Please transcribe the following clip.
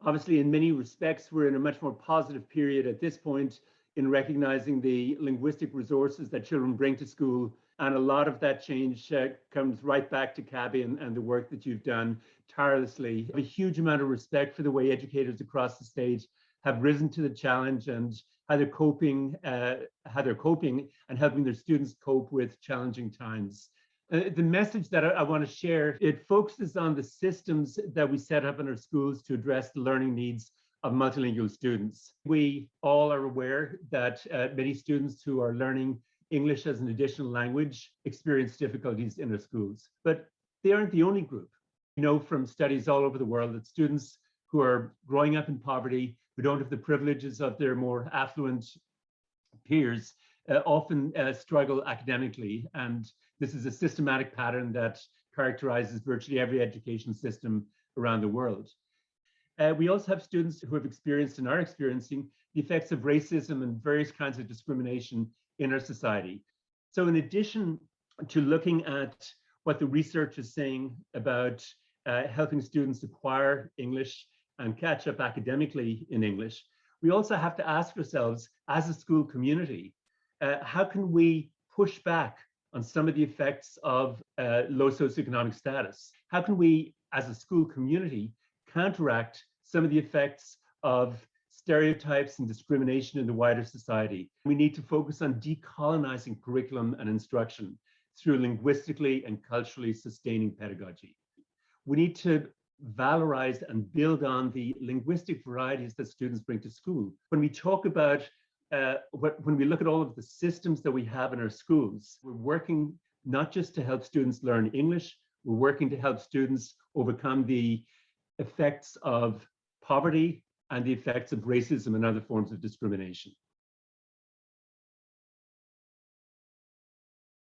Obviously, in many respects, we're in a much more positive period at this point in recognizing the linguistic resources that children bring to school. And a lot of that change comes right back to Cabby and the work that you've done tirelessly. I have a huge amount of respect for the way educators across the state have risen to the challenge and how they're coping and helping their students cope with challenging times. The message that I want to share, it focuses on the systems that we set up in our schools to address the learning needs of multilingual students. We all are aware that many students who are learning English as an additional language experience difficulties in our schools, but they aren't the only group. We know from studies all over the world that students who are growing up in poverty, who don't have the privileges of their more affluent peers, often struggle academically. And this is a systematic pattern that characterizes virtually every education system around the world. We also have students who have experienced and are experiencing the effects of racism and various kinds of discrimination in our society. So in addition to looking at what the research is saying about helping students acquire English and catch up academically in English, we also have to ask ourselves as a school community, how can we push back on some of the effects of low socioeconomic status? How can we, as a school community, counteract some of the effects of stereotypes and discrimination in the wider society? We need to focus on decolonizing curriculum and instruction through linguistically and culturally sustaining pedagogy. We need to valorize and build on the linguistic varieties that students bring to school. When we talk about, when we look at all of the systems that we have in our schools, we're working not just to help students learn English, we're working to help students overcome the effects of poverty and the effects of racism and other forms of discrimination.